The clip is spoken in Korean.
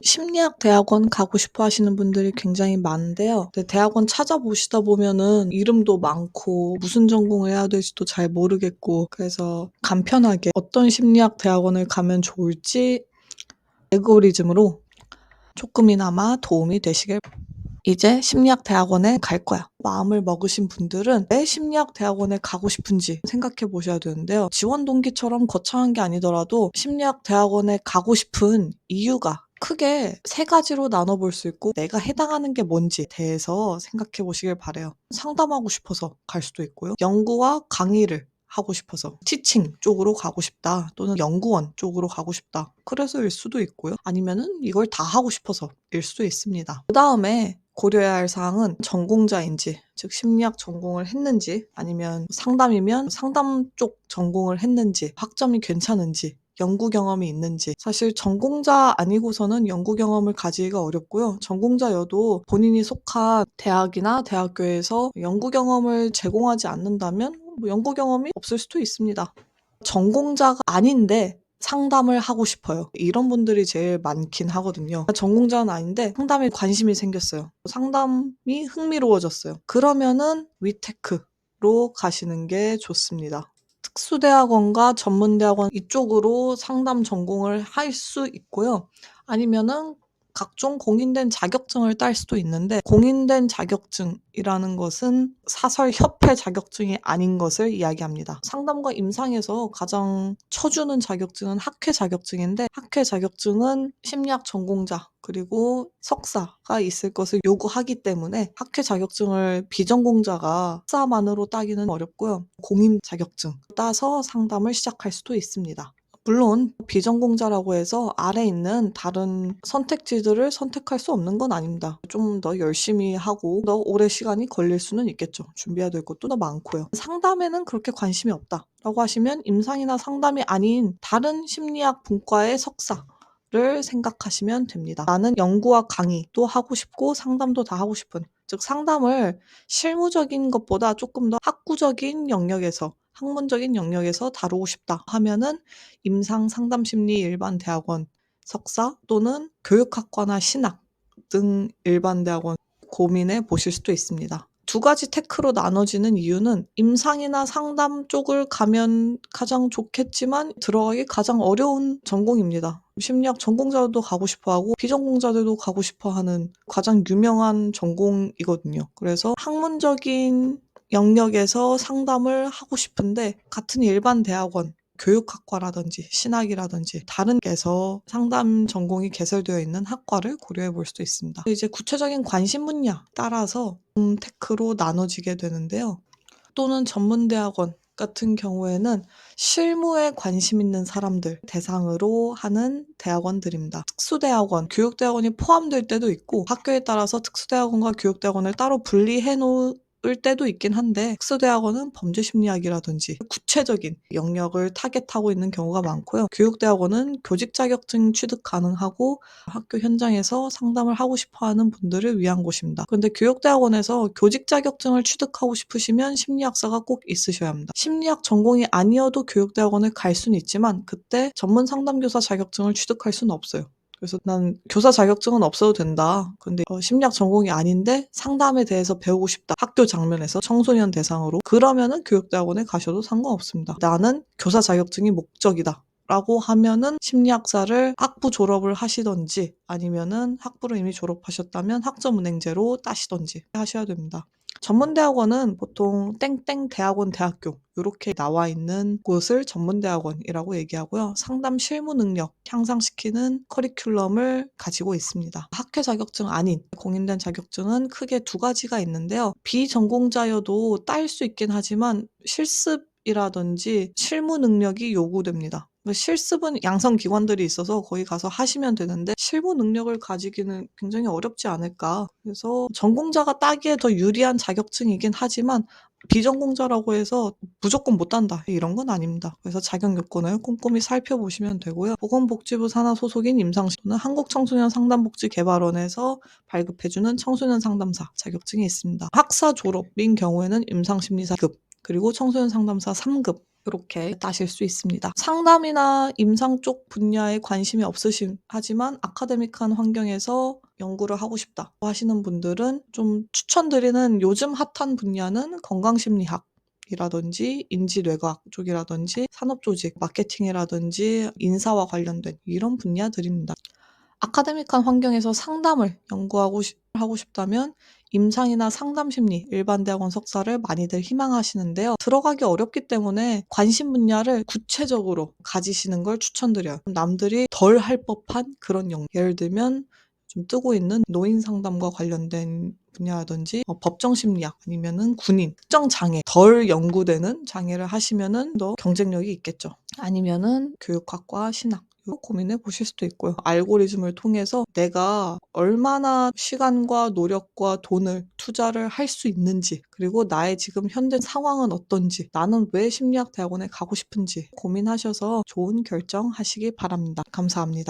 심리학 대학원 가고 싶어 하시는 분들이 굉장히 많은데요. 근데 대학원 찾아보시다 보면은 이름도 많고 무슨 전공을 해야 될지도 잘 모르겠고, 그래서 간편하게 어떤 심리학 대학원을 가면 좋을지 알고리즘으로 조금이나마 도움이 되시길. 이제 심리학 대학원에 갈 거야. 마음을 먹으신 분들은 왜 심리학 대학원에 가고 싶은지 생각해 보셔야 되는데요. 지원 동기처럼 거창한 게 아니더라도 심리학 대학원에 가고 싶은 이유가 크게 세 가지로 나눠볼 수 있고, 내가 해당하는 게 뭔지에 대해서 생각해 보시길 바래요. 상담하고 싶어서 갈 수도 있고요. 연구와 강의를 하고 싶어서 티칭 쪽으로 가고 싶다, 또는 연구원 쪽으로 가고 싶다, 그래서일 수도 있고요. 아니면은 이걸 다 하고 싶어서일 수도 있습니다. 그 다음에 고려해야 할 사항은 전공자인지, 즉 심리학 전공을 했는지, 아니면 상담이면 상담 쪽 전공을 했는지, 학점이 괜찮은지, 연구 경험이 있는지. 사실 전공자 아니고서는 연구 경험을 가지기가 어렵고요. 전공자여도 본인이 속한 대학이나 대학교에서 연구 경험을 제공하지 않는다면 연구 경험이 없을 수도 있습니다. 전공자가 아닌데 상담을 하고 싶어요. 이런 분들이 제일 많긴 하거든요. 전공자는 아닌데 상담에 관심이 생겼어요. 상담이 흥미로워졌어요. 그러면은 위테크로 가시는 게 좋습니다. 특수대학원과 전문대학원 이쪽으로 상담 전공을 할 수 있고요. 아니면은 각종 공인된 자격증을 딸 수도 있는데, 공인된 자격증이라는 것은 사설협회 자격증이 아닌 것을 이야기합니다. 상담과 임상에서 가장 쳐주는 자격증은 학회 자격증인데, 학회 자격증은 심리학 전공자 그리고 석사가 있을 것을 요구하기 때문에 학회 자격증을 비전공자가 석사만으로 따기는 어렵고요. 공인 자격증 따서 상담을 시작할 수도 있습니다. 물론 비전공자라고 해서 아래 있는 다른 선택지들을 선택할 수 없는 건 아닙니다. 좀 더 열심히 하고 더 오래 시간이 걸릴 수는 있겠죠. 준비해야 될 것도 더 많고요. 상담에는 그렇게 관심이 없다라고 하시면 임상이나 상담이 아닌 다른 심리학 분과의 석사를 생각하시면 됩니다. 나는 연구와 강의도 하고 싶고 상담도 다 하고 싶은, 즉 상담을 실무적인 것보다 조금 더 학구적인 영역에서, 학문적인 영역에서 다루고 싶다 하면은 임상 상담심리 일반 대학원 석사, 또는 교육학과나 신학 등 일반 대학원 고민해 보실 수도 있습니다. 두 가지 테크로 나눠지는 이유는 임상이나 상담 쪽을 가면 가장 좋겠지만 들어가기 가장 어려운 전공입니다. 심리학 전공자도 가고 싶어 하고 비전공자들도 가고 싶어 하는 가장 유명한 전공이거든요. 그래서 학문적인 영역에서 상담을 하고 싶은데 같은 일반 대학원, 교육학과라든지 신학이라든지 다른 데서 상담 전공이 개설되어 있는 학과를 고려해 볼 수도 있습니다. 이제 구체적인 관심 분야 따라서 테크로 나눠지게 되는데요. 또는 전문대학원 같은 경우에는 실무에 관심 있는 사람들 대상으로 하는 대학원들입니다. 특수대학원, 교육대학원이 포함될 때도 있고, 학교에 따라서 특수대학원과 교육대학원을 따로 분리해 놓을 때도 있긴 한데, 특수대학원은 범죄심리학이라든지 구체적인 영역을 타겟하고 있는 경우가 많고요. 교육대학원은 교직 자격증 취득 가능하고 학교 현장에서 상담을 하고 싶어하는 분들을 위한 곳입니다. 그런데 교육대학원에서 교직 자격증을 취득하고 싶으시면 심리학사가 꼭 있으셔야 합니다. 심리학 전공이 아니어도 교육대학원을 갈 수는 있지만 그때 전문 상담교사 자격증을 취득할 수는 없어요. 그래서 난 교사 자격증은 없어도 된다. 근데 심리학 전공이 아닌데 상담에 대해서 배우고 싶다. 학교 장면에서 청소년 대상으로. 그러면은 교육대학원에 가셔도 상관없습니다. 나는 교사 자격증이 목적이다 라고 하면은 심리학사를 학부 졸업을 하시던지, 아니면은 학부를 이미 졸업하셨다면 학점은행제로 따시던지 하셔야 됩니다. 전문대학원은 보통 땡땡 대학원 대학교 이렇게 나와 있는 곳을 전문대학원이라고 얘기하고요. 상담 실무 능력 향상시키는 커리큘럼을 가지고 있습니다. 학회 자격증 아닌 공인된 자격증은 크게 두 가지가 있는데요. 비전공자여도 딸 수 있긴 하지만 실습이라든지 실무 능력이 요구됩니다. 실습은 양성기관들이 있어서 거기 가서 하시면 되는데 실무 능력을 가지기는 굉장히 어렵지 않을까. 그래서 전공자가 따기에 더 유리한 자격증이긴 하지만 비전공자라고 해서 무조건 못 딴다 이런 건 아닙니다. 그래서 자격 요건을 꼼꼼히 살펴보시면 되고요. 보건복지부 산하 소속인 임상시도는 한국청소년 상담복지개발원에서 발급해주는 청소년 상담사 자격증이 있습니다. 학사 졸업인 경우에는 임상심리사 2급, 그리고 청소년 상담사 3급 이렇게 따실 수 있습니다. 상담이나 임상 쪽 분야에 관심이 하지만 아카데믹한 환경에서 연구를 하고 싶다 하시는 분들은 좀 추천드리는 요즘 핫한 분야는 건강심리학 이라든지 인지뇌과학 쪽이라든지 산업조직, 마케팅이라든지 인사와 관련된 이런 분야들입니다. 아카데믹한 환경에서 상담을 하고 싶다면 임상이나 상담심리 일반대학원 석사를 많이들 희망하시는데요. 들어가기 어렵기 때문에 관심 분야를 구체적으로 가지시는 걸 추천드려요. 남들이 덜 할 법한 그런 영역. 예를 들면 좀 뜨고 있는 노인 상담과 관련된 분야라든지 법정 심리학 아니면은 군인, 특정 장애, 덜 연구되는 장애를 하시면은 더 경쟁력이 있겠죠. 아니면은 교육학과 신학 고민해 보실 수도 있고요. 알고리즘을 통해서 내가 얼마나 시간과 노력과 돈을 투자를 할 수 있는지, 그리고 나의 지금 현재 상황은 어떤지, 나는 왜 심리학 대학원에 가고 싶은지 고민하셔서 좋은 결정하시기 바랍니다. 감사합니다.